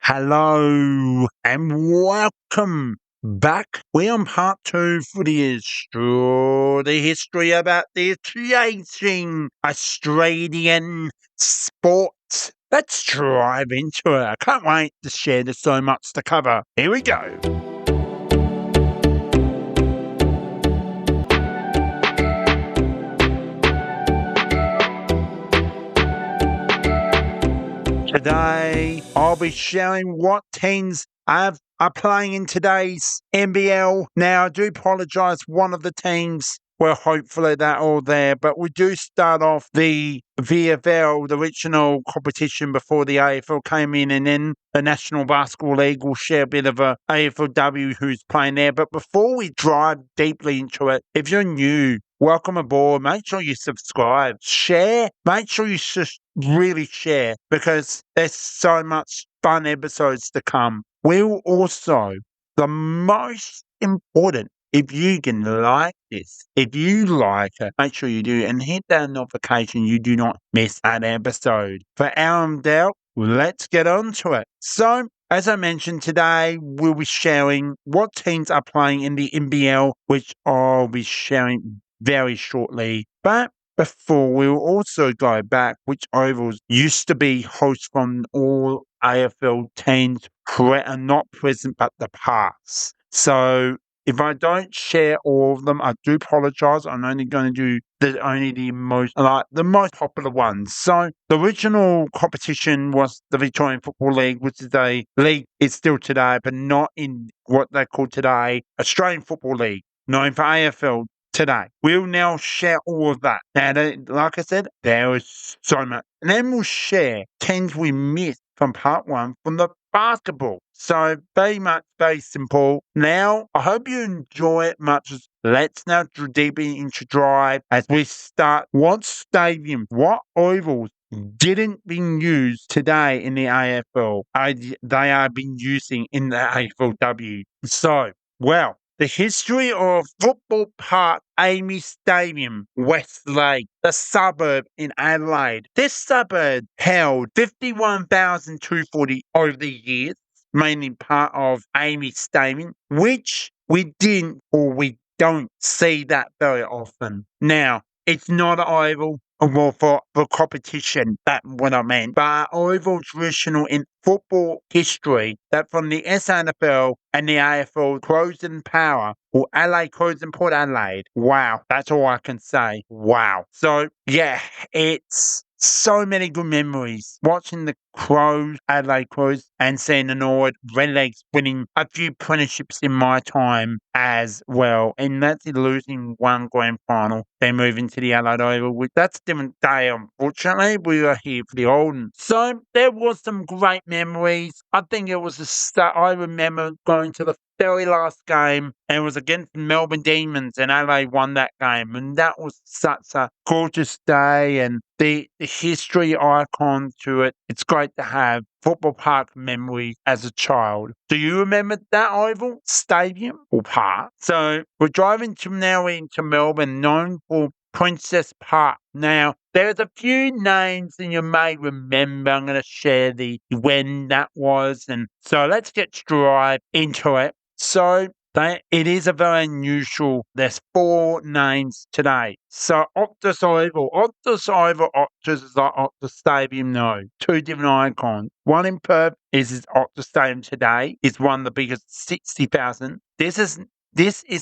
Hello and welcome back. We're on part 2 for the history about the chasing Australian sport. Let's dive into it. I can't wait to share. There's so much to cover. Here we go. Today, I'll be sharing what teams are playing in today's NBL. Now, I do apologise, one of the teams, well, hopefully they're all there, but we do start off the VFL, the regional competition before the AFL came in, and then the National Basketball League will share a bit of a AFLW who's playing there. But before we dive deeply into it, if you're new, welcome aboard. Make sure you subscribe, share. Make sure you really share because there's so much fun episodes to come. We'll also, the most important, if you can like this, if you like it, make sure you do and hit that notification. You do not miss an episode. For AFLW, let's get on to it. So, as I mentioned today, we'll be sharing what teams are playing in the NBL, which I'll be sharing very shortly. But before, we'll also go back which ovals used to be hosts from all AFL teams are not present but the past. So if I don't share all of them, I do apologise. I'm only going to do the most popular ones. So the original competition was the Victorian Football League, which is a league it's still today, but not in what they call today Australian Football League, known for AFL. Today, we'll now share all of that. Now, like I said, there is so much. And then we'll share teams we missed from part 1 from the basketball. So, very simple. Now, I hope you enjoy it much. Let's now deeply into drive as we start. What stadium, what ovals didn't be used today in the AFL? They are being using in the AFLW. So, well, the history of Football Park AAMI Stadium, Westlake, the suburb in Adelaide. This suburb held 51,240 over the years, mainly part of AAMI Stadium, which we don't see that very often. Now, it's not an oval. Well, for competition, that's what I meant. But oval traditional in football history that from the SNFL and the AFL closed in power or Adelaide closed in Port Adelaide. Wow, that's all I can say. Wow. So, yeah, it's so many good memories. Watching the Crows, Adelaide Crows, and seeing the Norwood Redlegs winning a few premierships in my time as well. And that's losing one grand final. Then moving to the Adelaide Oval. That's a different day, unfortunately. We are here for the olden. So there was some great memories. I think it was I remember going to the very last game, and it was against Melbourne Demons, and Adelaide won that game, and that was such a gorgeous day, and the history icon to it. It's great to have football park memories as a child. Do you remember that oval, stadium, or park? So we're driving now into Melbourne, known for Princess Park. Now, there's a few names and you may remember. I'm going to share when that was, and so let's get straight into it. So it is a very unusual. There's 4 names today. So Optus Oval. Optus is like Optus Stadium. No, 2 different icons. One in Perth is Optus Stadium today. It's one of the biggest, 60,000. This is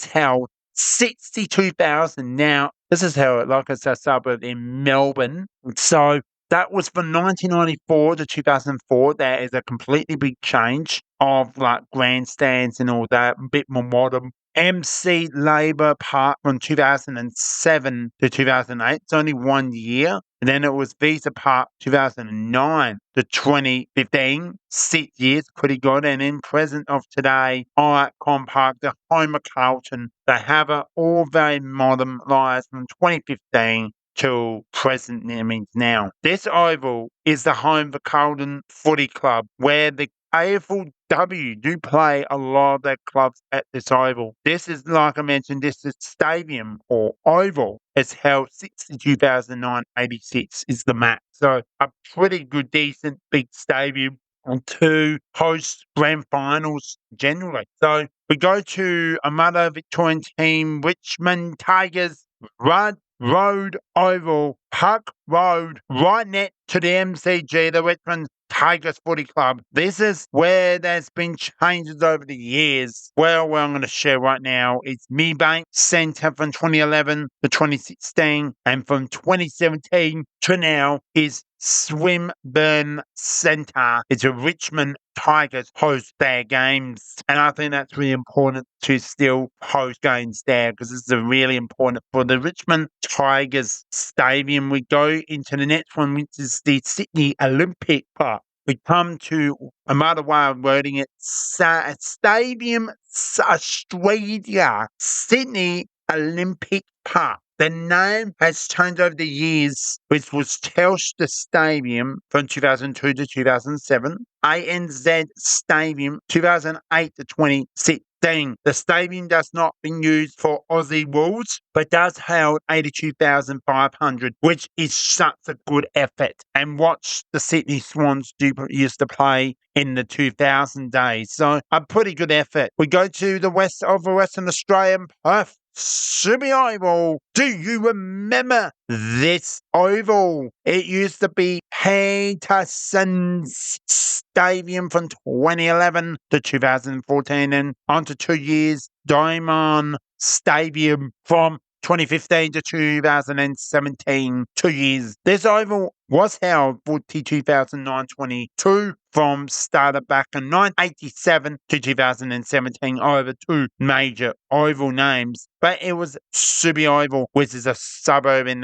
held 62,000 now. This is held, like I said, suburb in Melbourne. So that was from 1994 to 2004. There is a completely big change of like grandstands and all that, a bit more modern. MC Labour Park from 2007 to 2008. It's only 1 year. And then it was Visa Park 2009 to 2015. 6 years, pretty good. And in present of today, IKON Park, the home of Carlton, they have it all very modernised from 2015 to present means now. This oval is the home for Carlton Footy Club, where the AFLW do play a lot of their clubs at this oval. This is, like I mentioned, this is stadium or oval. It's held 62,986 is the max. So a pretty good, decent, big stadium. to host grand finals generally. So we go to another Victorian team, Richmond Tigers, Rudd Road Oval, Park Road, right next to the MCG, the Richmond Tigers Footy Club. This is where there's been changes over the years. Well, what I'm going to share right now is Meadbank Centre from 2011 to 2016, and from 2017 to now is Swinburne Centre. It's a Richmond Tigers host their games, and I think that's really important to still host games there, because this is really important for the Richmond Tigers Stadium. We go into the next one, which is the Sydney Olympic Park. We come to another way of wording it, Stadium Australia, Sydney Olympic Park. The name has changed over the years, which was Telstra Stadium from 2002 to 2007, ANZ Stadium 2008 to 2016. The stadium does not been used for Aussie rules, but does hold 82,500, which is such a good effort. And watch the Sydney Swans used to play in the 2000 days. So a pretty good effort. We go to the west of Western Australia, Perth Subiaco Oval. Do you remember this oval? It used to be Peterson's Stadium from 2011 to 2014, and onto 2 years, Diamond Stadium from 2015 to 2017, 2 years. This oval was held for the 2009-22 from started back in 1987 to 2017 over 2 major oval names, but it was Subi Oval, which is a suburb in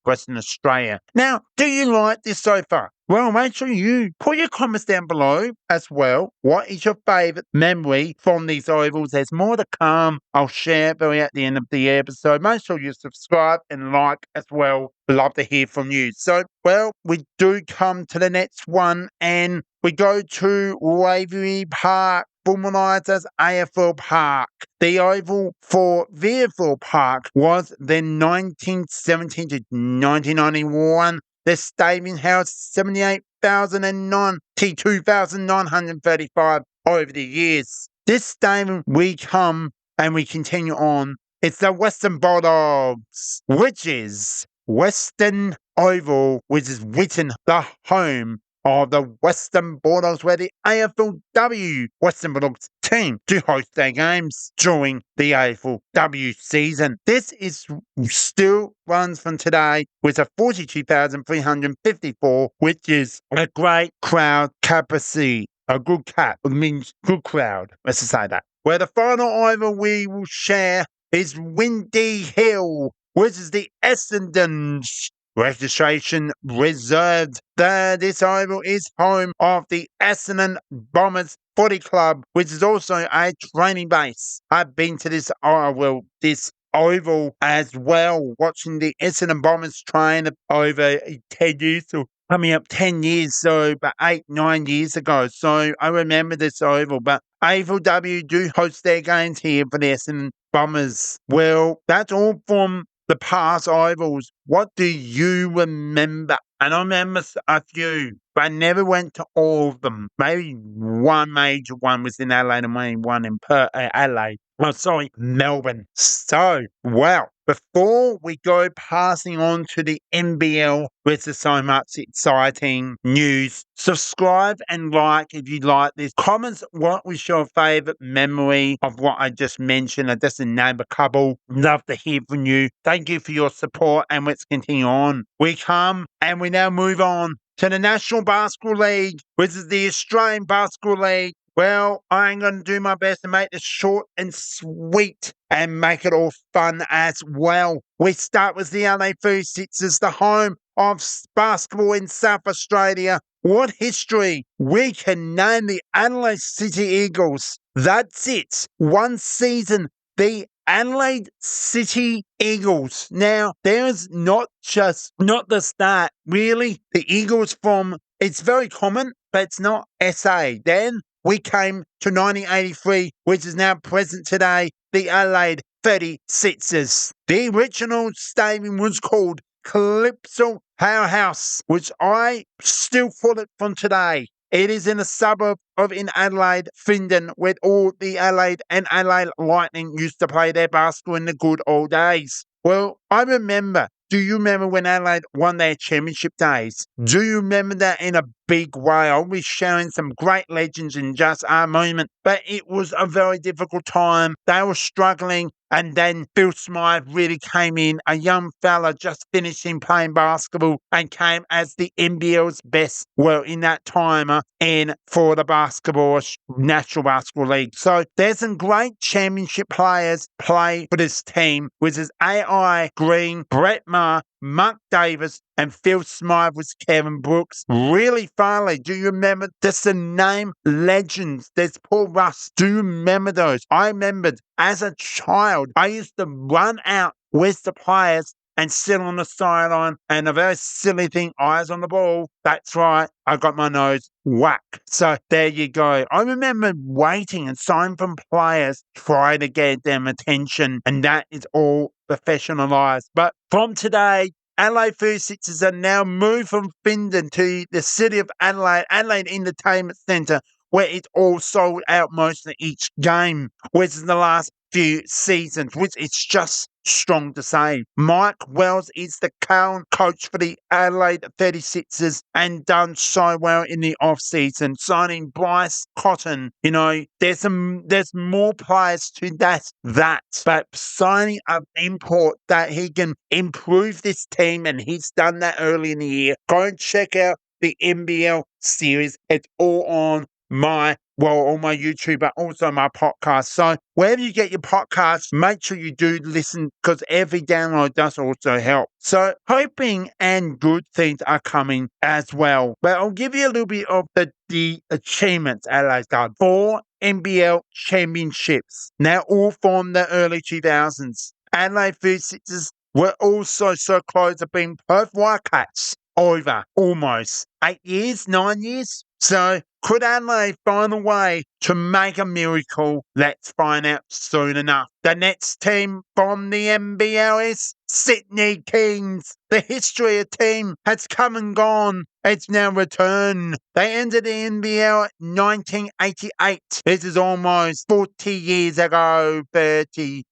Western Australia. Now, do you like this so far? Well, make sure you put your comments down below as well. What is your favourite memory from these ovals? There's more to come. I'll share very at the end of the episode. Make sure you subscribe and like as well. Love to hear from you. So, well, we do come to the next one, and we go to Waverley Park, Bulldogs AFL Park. The oval for VFL Park was then 1917 to 1991. The stadium held 78,092,935 over the years. This stadium we come and we continue on. It's the Western Bulldogs, which is Western Oval, which is Whitten, the home of the Western Bulldogs, where the AFLW Western Bulldogs team do host their games during the AFLW season. This is still runs from today with a 42,354, which is a great crowd capacity. A good cap means good crowd. Let's just say that. Where the final oval we will share is Windy Hill, which is the Essendon's registration reserved. This oval is home of the Essendon Bombers Footy Club, which is also a training base. I've been to this oval as well, watching the Essendon Bombers train over 10 years, or coming up 10 years, so about 8-9 years ago. So I remember this oval, but AFLW do host their games here for the Essendon Bombers. Well, that's all from the past ovals. What do you remember? And I remember a few, but I never went to all of them. Maybe one major one was in Adelaide and one in Melbourne. So, well, before we go passing on to the NBL, which is so much exciting news, subscribe and like if you like this. Comments what was your favourite memory of what I just mentioned. I just named a couple. Love to hear from you. Thank you for your support, and let's continue on. We come and we now move on to the National Basketball League, which is the Australian Basketball League. Well, I'm going to do my best to make this short and sweet and make it all fun as well. We start with the LA 36ers, the home of basketball in South Australia. What history! We can name the Adelaide City Eagles. That's it. One season, the Adelaide City Eagles. Now, there's not just that. Really, the Eagles it's very common, but it's not SA. Then we came to 1983, which is now present today, the Adelaide 36ers. The original stadium was called Calypso Powerhouse, which I still call it from today. It is in a suburb of in Adelaide, Swinburne, where all the Adelaide and Adelaide Lightning used to play their basketball in the good old days. Well, I remember. Do you remember when Adelaide won their championship days? Do you remember that in a big way? I'll be sharing some great legends in just a moment, but it was a very difficult time. They were struggling, and then Phil Smythe really came in, a young fella just finishing playing basketball, and came as the NBL's best, well, in that time, and for the National Basketball League. So there's some great championship players play for this team, which is AI Green, Brett Mark Davis, and Phil Smythe was Kevin Brooks. Really Farley, do you remember? Just the name legends. There's Paul Russ. Do you remember those? I remembered as a child, I used to run out with the players and sit on the sideline, and a very silly thing, eyes on the ball. That's right, I got my nose whacked. So there you go. I remember waiting and signing from players, trying to get them attention, and that is all professionalised. But from today, Adelaide 36ers are now moved from Swinburne to the city of Adelaide Entertainment Centre, where it's all sold out mostly each game, which is the last few seasons, which is just strong to say. Mike Wells is the current coach for the Adelaide 36ers and done so well in the off-season, signing Bryce Cotton. You know, there's more players to that, but signing an import that he can improve this team, and he's done that early in the year. Go and check out the NBL series. It's all on my YouTube, but also my podcast. So wherever you get your podcasts, make sure you do listen, because every download does also help. So hoping and good things are coming as well. But I'll give you a little bit of the achievements Adelaide's done. 4 NBL championships, now all from the early 2000s. Adelaide 36ers were also so close to being Perth Wildcats over almost 8 years, 9 years. So could Adelaide find a way to make a miracle? Let's find out soon enough. The next team from the NBL is Sydney Kings. The history of the team has come and gone. It's now returned. They entered the NBL in 1988. This is almost 40 years ago, 30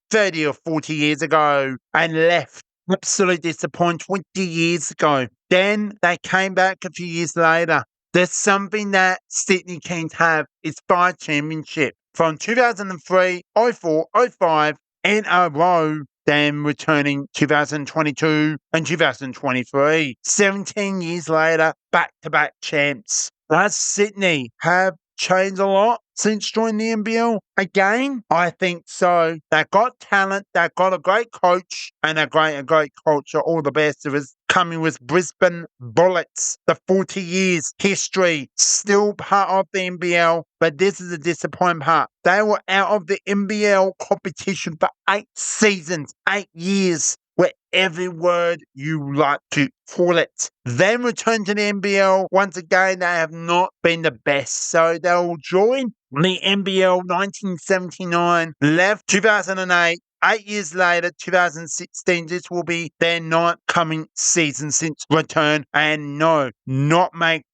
or 40 years ago, and left. Absolutely disappointed 20 years ago. Then they came back a few years later. There's something that Sydney Kings have. It's 5 championships from 2003, 04, 05 in a row, then returning 2022 and 2023. 17 years later, back-to-back champs. Does Sydney have changed a lot since joining the NBL? Again, I think so. They've got talent, they've got a great coach, and a great culture. All the best of us. Coming with Brisbane Bullets, the 40 years history, still part of the NBL, but this is the disappointing part. They were out of the NBL competition for 8 seasons, 8 years, where every word you like to call it. Then return to the NBL. Once again, they have not been the best, so they'll join the NBL 1979, left 2008. 8 years later, 2016, this will be their 9th coming season since return, and no, not make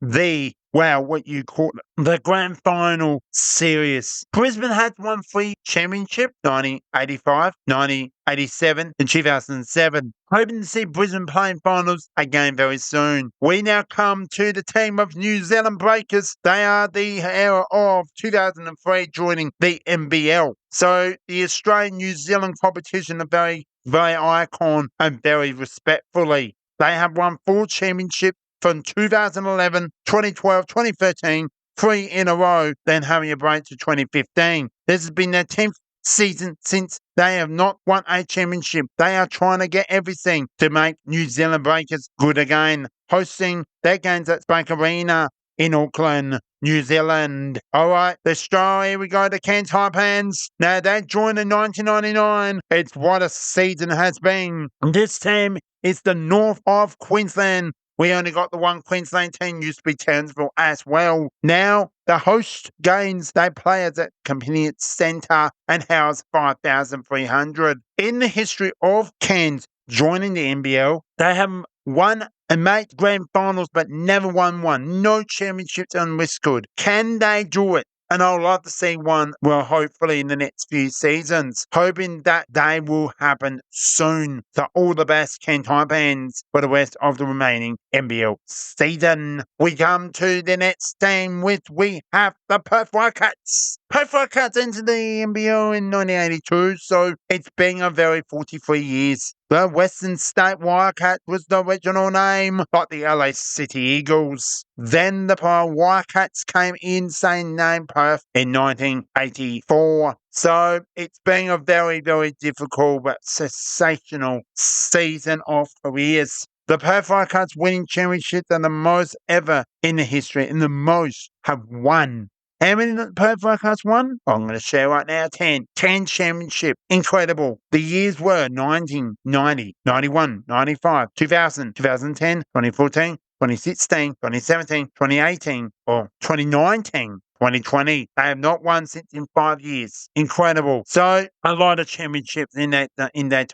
what you call it, the grand final series. Brisbane had won 3 championships, 1985, 1987, and 2007. Hoping to see Brisbane playing finals again very soon. We now come to the team of New Zealand Breakers. They are the era of 2003 joining the NBL. So the Australian New Zealand competition are very, very IKON and very respectfully. They have won 4 championships from 2011, 2012, 2013, 3 in a row, then having a break to 2015. This has been their 10th season since they have not won a championship. They are trying to get everything to make New Zealand Breakers good again, hosting their games at Spank Arena in Auckland, New Zealand. All right, the story, here we go, the Cairns Taipans. Now, they joined in 1999. It's what a season has been. This team is the north of Queensland. We only got the one Queensland team, used to be Townsville as well. Now, the host games they play at the Convenience Centre and house 5,300. In the history of Cairns joining the NBL, they have won and made grand finals but never won one. No championships on record. Can they do it? And I'd like to see one, well, hopefully in the next few seasons. Hoping that day will happen soon. So all the best, Cairns Taipans, for the rest of the remaining NBL season. We come to the next team, which we have the Perth Wildcats. Perth Wildcats entered the NBL in 1982, so it's been a very 43 years. The Western State Wildcat was the original name, like the LA City Eagles. Then the Wildcats came in, same name, Perth, in 1984. So it's been a very, very difficult but sensational season of careers. The Perth Wildcats winning championships are the most ever in the history, and the most have won. How many the Perth Wildcats won? I'm going to share right now 10. 10 championship. Incredible. The years were 1990, 91, 95, 2000, 2010, 2014, 2016, 2017, 2018, or 2019. 2020. They have not won since in 5 years. Incredible. So a lot of championships in that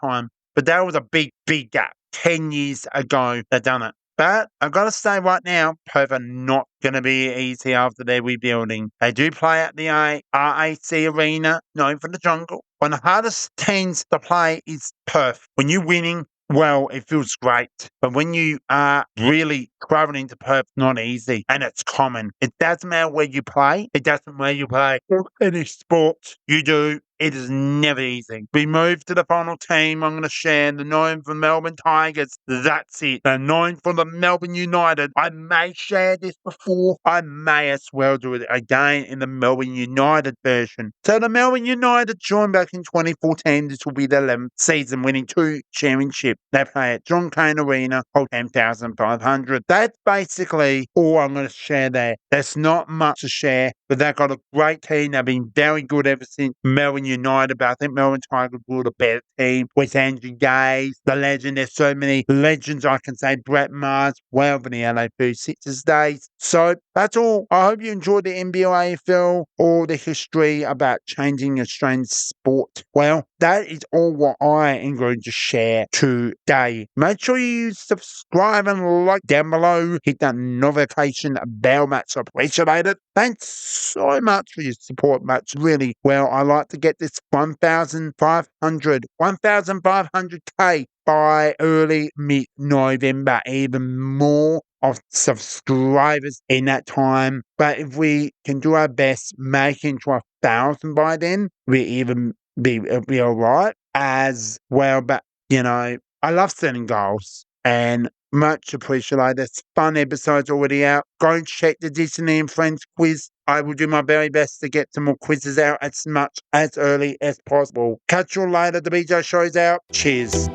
time. But that was a big, big gap. 10 years ago they done it. But I've got to say right now, Perth are not going to be easy after their rebuilding. They do play at the RAC Arena, known for the jungle. One of the hardest teams to play is Perth. When you're winning, well, it feels great. But when you are really traveling to Perth, not easy. And it's common. It doesn't matter where you play. It doesn't matter where you play. Any sport you do, it is never easy. We move to the final team. I'm going to share the 9 for Melbourne Tigers. That's it. The 9 for the Melbourne United. I may share this before. I may as well do it again in the Melbourne United version. So the Melbourne United joined back in 2014. This will be their 11th season, winning 2 championships. They play at John Cain Arena, hold 10,500. That's basically all I'm going to share there. There's not much to share, but they've got a great team. They've been very good ever since Melbourne United, but I think Melbourne Tigers were the better team with Andrew Gaze, the legend. There's so many legends I can say. Brett Mars, well, for the LA Sixers days. So that's all. I hope you enjoyed the NBL AFL or the history about changing Australian sport. Well, that is all what I am going to share today. Make sure you subscribe and like down below. Hit that notification bell, much appreciated. Thanks so much for your support, much really. Well, I like to get this 1,500K by early mid-November, even more of subscribers in that time. But if we can do our best, making to 1,000 by then, it'll be all right as well. But, you know, I love setting goals and much appreciated. There's fun episodes already out. Go and check the Disney and Friends quiz. I will do my very best to get some more quizzes out as much as early as possible. Catch you later. The BJ show's out. Cheers.